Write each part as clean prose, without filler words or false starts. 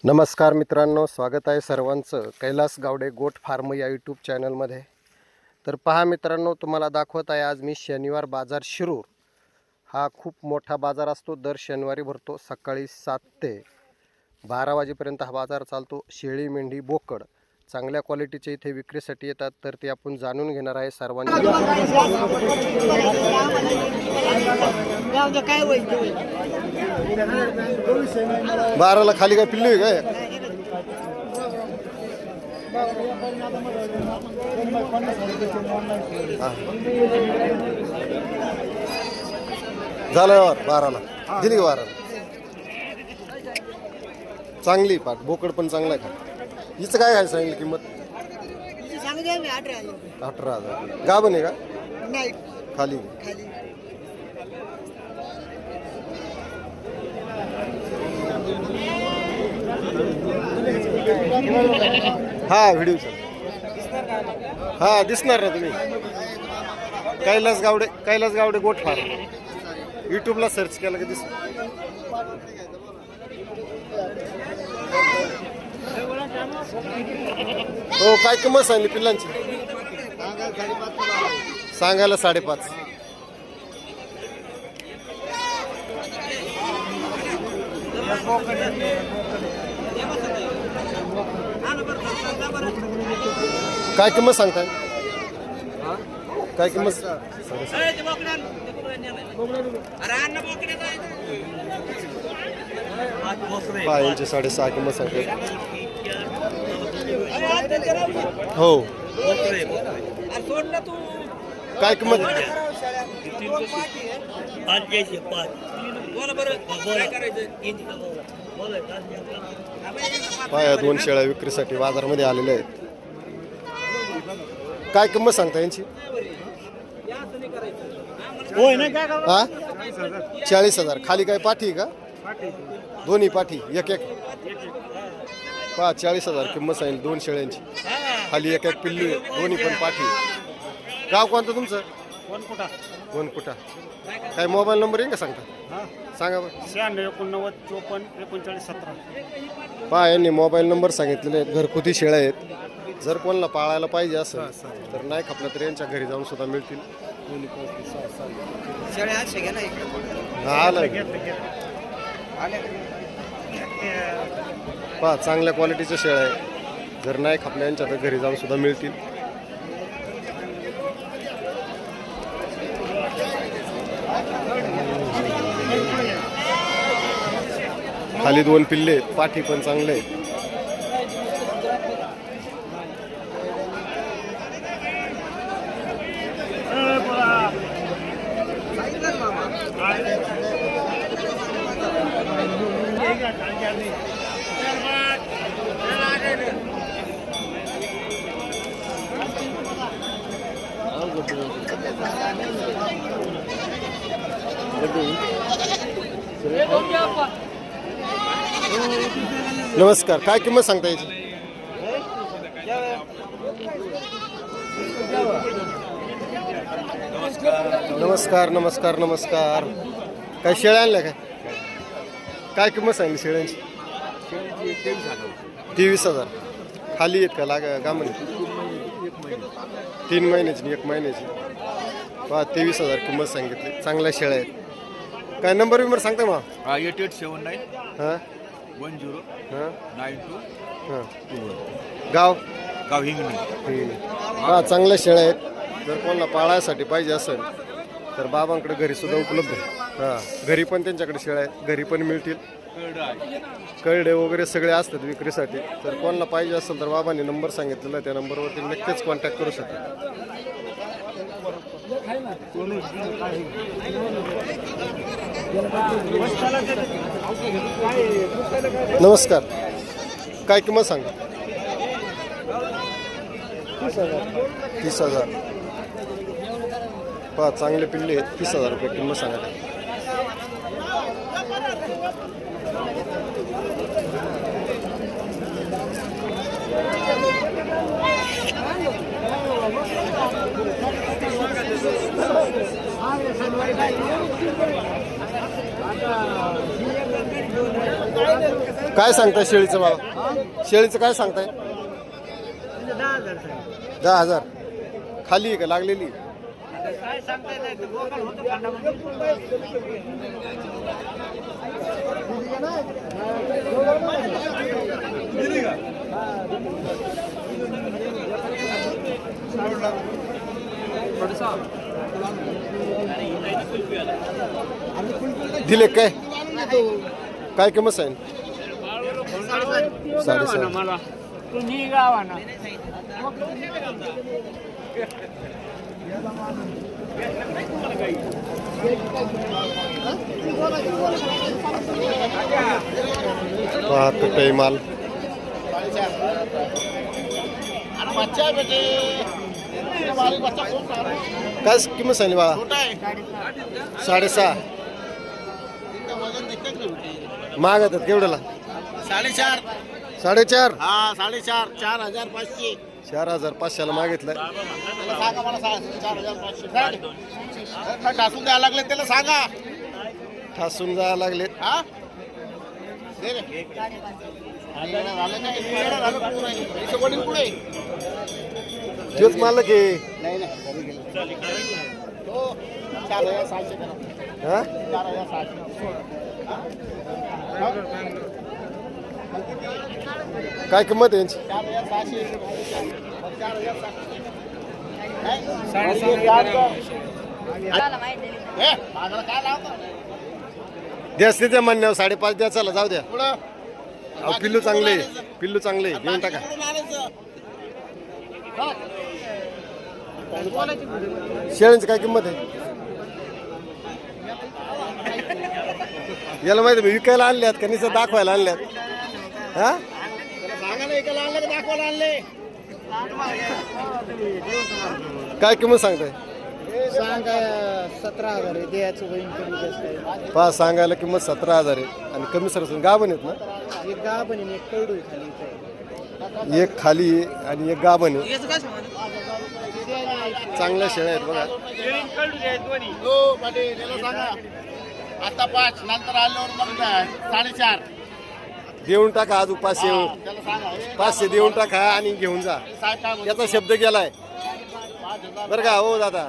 नमस्कार मित्रांनो, स्वागत आहे सर्वांचं कैलास गावडे गोट फार्म या यूट्यूब चॅनलमध्ये। तर पहा मित्रांनो, तुम्हाला दाखवत आहे आज मी शनिवार बाजार शिरूर। हा खूप मोठा बाजार असतो, दर शनिवारी भरतो। सकाळी 7 ते 12 वाजेपर्यंत हा बाजार चालतो। शेळी, मेंढी, बोकड चांगल्या क्वालिटीचे इथे विक्रीसाठी येतात, तर ते आपण जाणून घेणार आहे सर्वांनी। 12ला खाली काय पिल्लू आहे काय? झालं 12ला दिली 12ला। चांगली पाठ, बोकड पण चांगला आहे का? हिचं काय आहे सांगितलं किंमत? 18,000। गाभण आहे का? नाही, खाली हा व्हिडिओ हा दिसणार ना तुम्ही। Kailas Gawade goat farm यूट्यूबला search केलं की दिसणार। हो, काय किंमत सांगली पिल्लांची? सांगायला 5.5। काय किंमत सांगताय? काय किंमत? यांची 6.5 किंमत सांगते। हो, काय किंमत? पाया 2 शेळ्या विक्रीसाठी बाजारामध्ये आलेल्या आहेत। काय किंमत सांगता यांची? हा, 40,000। खाली काय पाठी का? दोन्ही पाठी एक एक। पहा 40,000 किंमत सांगितली 2 शेळ्यांची। खाली एक एक पिल्लू, दोन्ही पण पाठी। गाव कोणतं तुमचं? वनकुटा। काय मोबाईल नंबर आहे का सांगता? सांगा बरं। 96 89 54 39 17। पहा यांनी मोबाईल नंबर सांगितलेले आहेत। घरगुती शेळ्या आहेत, जर कोणाला पाळायला पाहिजे असेल तर नाही खपलं तर यांच्या घरी जाऊन सुद्धा मिळतील। पहा चांगल्या क्वालिटीच्या शेळ्या आहेत, जर नाही खपल्या यांच्या तर घरी जाऊन सुद्धा मिळतील। खाली 2 पिल्ले आहेत, पाठी पण चांगले आहेत। नमस्कार, काय किंमत सांगता याची? नमस्कार नमस्कार नमस्कार। काय शेळ्या आणल्या काय? काय किंमत सांगली शेळ्यांची? 23,000। खाली आहेत का गामन? 3 महिन्याची 1 महिन्याची। पहा 23,000 किंमत सांगितली। चांगल्या शेळ्या आहेत। काय नंबर बिंबर सांगता मग? 8879 हां 10 हां 92 हां 21। गाव हिंगणी। हा चांगल्या शेळ्या आहेत, जर कोणाला पाळायसाठी पाहिजे असेल तर बाबांकडे घरी सुद्धा उपलब्ध आहे। हां, घरी पण त्यांच्याकडे शेळ्या आहेत, घरी पण मिळतील। करडे वगैरे सगळे असतात विक्रीसाठी। जर कोणाला पाहिजे असेल तर बाबांनी नंबर सांगितलेला आहे, त्या नंबरवरती नक्कीच कॉन्टॅक्ट करू शकता। नमस्कार, काय किंमत सांगा? 30,000। पहा चांगले पिल्ले आहेत, 30,000 रुपये किंमत सांगा। आता काय सांगताय शेळीचं भाव? शेळीचं काय सांगताय? 10,000. खाली आहे का लागलेली? दिले काय? काय किंमत आहे? 7.5. मला तुम्ही गावा ना काही माल काय किंमत सांगली बाळा? 6.5. मागतात केवढ्याला? 4.5. 4.5. हा 4.5. 4,500. 4,500ला मागितलं. त्याला सांगा मला 4,500. टासून द्यायला लागले त्याला सांगा. ठासून जायला लागलेत. हा दे रे. झालं नाही, येडं झालं पुरं आहे. पैसे वडील पुढे. तोच मालक आहे. नाही घरी गेलो. हो 4,600 करा. हा 4,600. काय किंमत आहे यांची? 4,600. 4,700. काय लावतो द्या असते त्या म्हणण्यावर 5.5 द्या. चला जाऊ द्या. पुढं अहो पिल्लू चांगले, पिल्लू चांगले घेऊन टाका. शेळ्यांची काय किंमत आहे? याला माहिती विकायला आणल्यात का नुसतं दाखवायला आणल्यात? हा काय किंमत सांगताय? सांगा 17,000 द्यायचं बहीण कमी जास्त आहे. पहा सांगायला किंमत 17,000 आहे आणि कमी सरसून गाभण आहेत ना? एक गाभण आणि एक कडू खाली एक खाली आहे आणि एक गाभण आहे. चांगल्या शेळ्या आहेत बघा. हो पाटील याला सांगा आता 5 नंतर आल्यावर मग 4.5 देऊन टाका अजून 500. त्याला सांगा 500 देऊन टाका आणि घेऊन जा. त्याचा शब्द गेलाय बरं का हो दादा.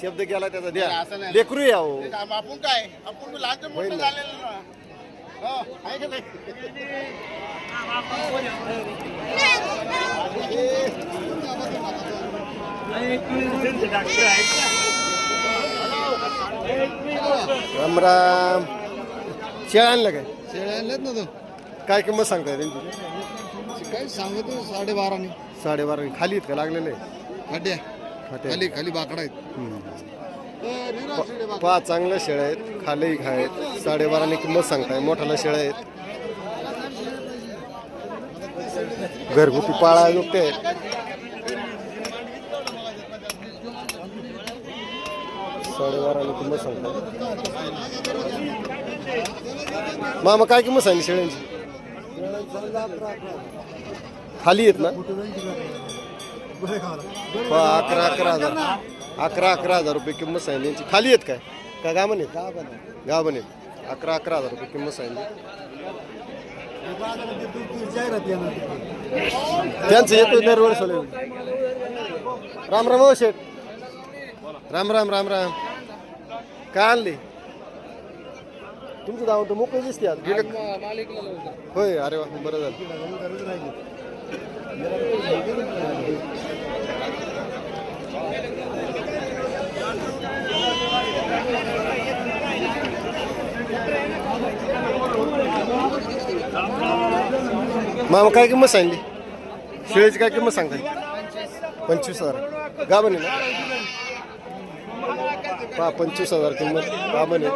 शब्द गेला त्याचा द्या. लेकरू या हो. आपण काय आपण लहान मोठं झालेलं ना. हो आहे का नाही? राम राम. शेळ्या आणलं काय? शेळ्या आणल्यात ना तो काय किंमत सांगताय त्यांची? काय सांगतो 12.5. 12.5 खाली आहेत का लागलेले? खड्ड्या खाते. खाली खाली बाकडा आहेत. पहा चांगल्या शेळ्या आहेत, खाली आहेत. 12.5 किंमत सांगताय. मोठाल्या शेळ्या आहेत, घरगुती पाळा नुकते आहेत. 12.5 किंमत सांगताय. मामा काय किंमत सांगली शेळ्यांची? खाली आहेत ना? 11,000 11,000 रुपये किंमत सांगली यांची. खाली आहेत काय का गाभण आहेत? गाभण आहेत. 11,000 रुपये किंमत सांगली. त्यांचं येतो दरवर्षी. राम राम हो शेठ. राम राम राम राम. काय आणले तुमचं दाव तर मोकळी दिसते आज. होय अरे वा बरं झालं. मामा काय किंमत सांगली शेळीची? काय किंमत सांगताय? 25,000. गाभण आहे ना? पहा 25,000 किंमत. गाभण आहे.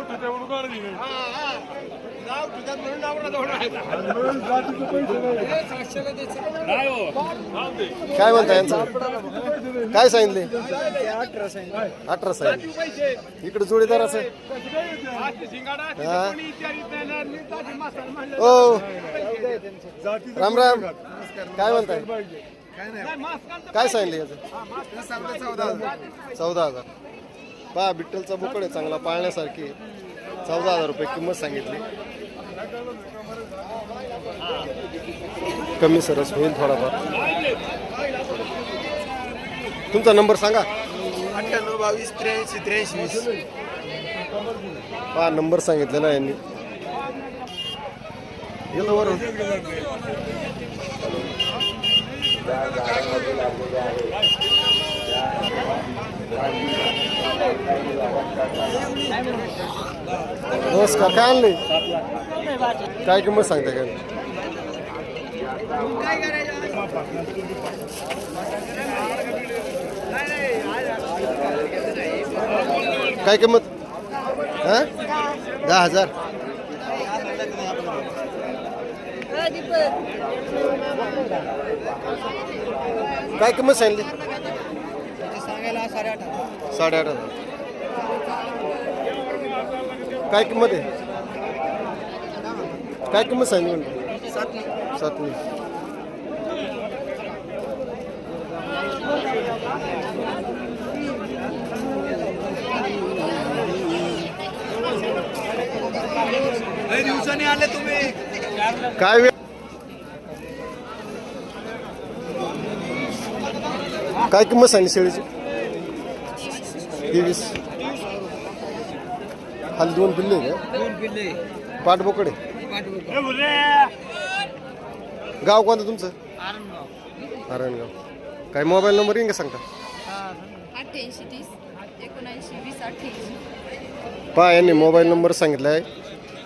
काय म्हणता यांचं? काय सांगितले? 18 सांगितले. इकडे जोडीदार असं ओ राम राम. काय म्हणताय? काय सांगितले याचं? 14,000. पहा बिठ्ठलचा बोकड आहे चांगला पाळण्यासारखी. 14,000 रुपये किंमत सांगितली. कमी सरस होईल थोडाफार. तुमचा नंबर सांगा. 98 22 83 83 20. हा नंबर सांगितलेला आहे यांनी. येतो बरोबर. नमस्कार. काय आणले? काय किंमत सांगता काय? काय किंमत? हा 10,000. काय किंमत सांगितली? सांगायला 8.5. 8,500. काय किंमत आहे? काय किंमत सांगितली? 7. दिवसांनी आले तुम्ही. काय वेळ? काय किंमत सांगली शेळीची? 23. खाली 2 पिल्ले आहे का? 2 पिल्ले. पाठबोकडे. गाव कोणतं तुमचं? आरणगाव. काय मोबाईल नंबर येईन का सांगता? 88 30 79 20 88. पहा यांनी मोबाईल नंबर सांगितला आहे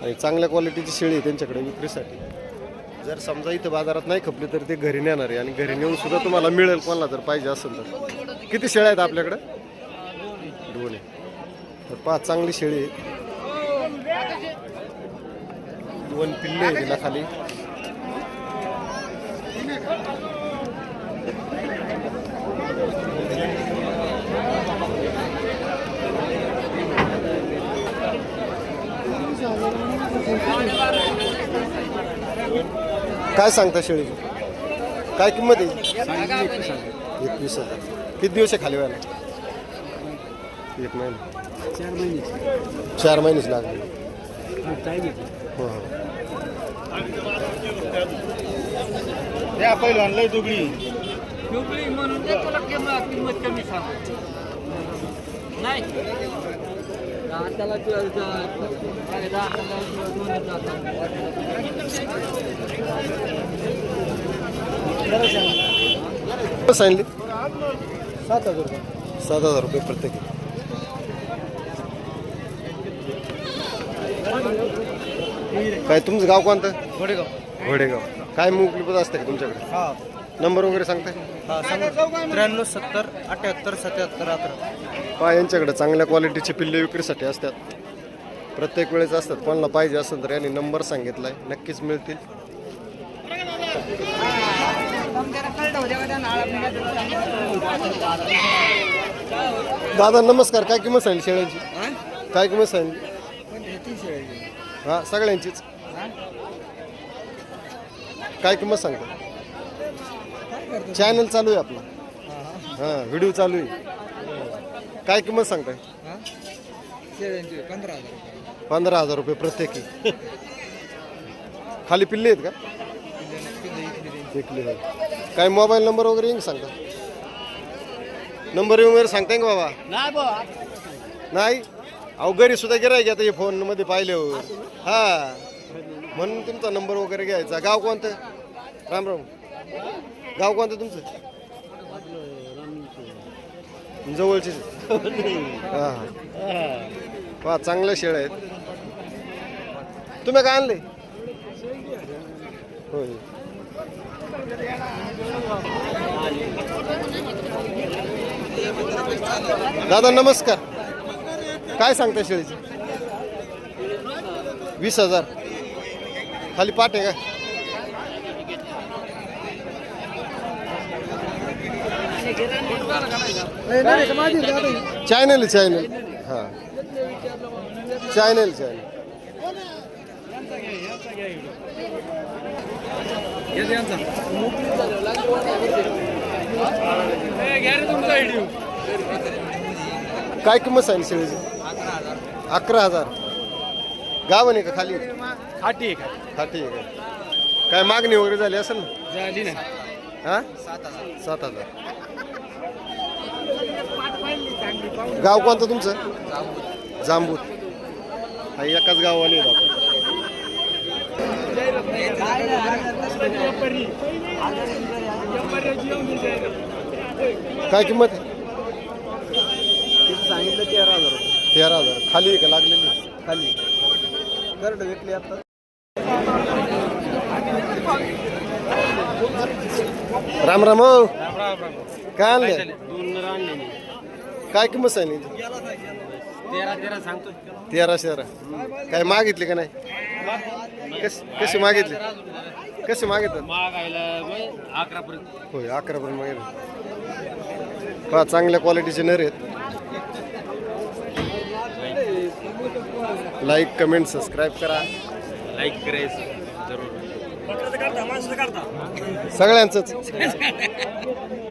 आणि चांगल्या क्वालिटीची शेळी आहे त्यांच्याकडे विक्रीसाठी. जर समजा इथं बाजारात नाही खपली तर ते घरी नेणार आहे आणि घरी नेऊन सुद्धा तुम्हाला मिळेल कोणाला जर पाहिजे असेल तर. किती शेळ्या आहेत आपल्याकडे? 2 आहे. तर पहा चांगली शेळी आहे. 2 पिल्ले आहे तिला खाली. काय सांगता शेळीची? काय किंमत आहे? 21,000. किती दिवस आहे खाली व्हायला? 1 महिना. 4 महिनेच लागले. हो हो. त्या पहिलं आणलंय दुगडी. म्हणून ते तुला किंमत कमी सांग. नाही त्याला सांगितले? 7,000 रुपये. 7,000 रुपये प्रत्येक. काय तुमचं गाव कोणतं? घोडेगाव. घोडेगाव. काय मुकलीपत असते का तुमच्याकडे? हा. नंबर वगैरे सांगताय? हा सांग. 93 70 78 77 11. पहा यांच्याकडे चांगल्या क्वालिटीचे पिल्ले विक्रीसाठी असतात. प्रत्येक वेळेस असतात. कोणाला पाहिजे असेल तर यांनी नंबर सांगितलाय. नक्कीच मिळतील. दादा नमस्कार. काय किंमत सांगितली शेळ्यांची? काय किंमत सांगितली? हा सगळ्यांचीच. काय किंमत सांगता? चॅनल चालू आहे आपला. हां व्हिडिओ चालू आहे. काय किंमत सांगताय? 15,000 रुपये प्रत्येकी. खाली पिल्ले आहेत का? पिल्ले आहेत. काय मोबाईल नंबर वगैरे येईन सांगता? नंबर वगैरे सांगताय का बाबा? नाही. अहो घरी सुद्धा गिरायक आता हे फोन मध्ये पाहिल्यावर. हा म्हणून तुमचा नंबर वगैरे घ्यायचा. गाव कोणतं? राम राम. गाव कोणतं तुमचं? जवळचे. हा हा चांगल्या शेळ्या आहेत. तुम्ही काय आणले? होय. दादा नमस्कार. काय सांगता शेळीची? 20,000. खाली पाठ आहे का? Channel channel. हां चॅनल चॅनल. काय किंमत सांगितली शेळीची? 11,000. गाव नाही का खाली? खाटी आहे का खाटी आहे का? काय मागणी वगैरे झाली असेल ना? झाली ना हा 7,000. गाव कोणतं तुमचं? जांबूत. हा एकाच गाववाले आहेत आपण. काय किंमत आहे? सांगितलं 13,000 रुपये 13,000. खाली आहे का लागलेली? खाली करड विकली आता. राम राम हो. काय आणले? काय किंमत सांगली? 13 सांगतो 13 काय मागितले का नाही? कसे मागितले? कसे मागितले? मागायला 11 पर्यंत. होय 11 पर्यंत मागितले. पहा चांगल्या क्वालिटीचे नर आहेत. लाईक कमेंट सबस्क्राईब करा. लाईक करायचं जरूर सगळ्यांचंच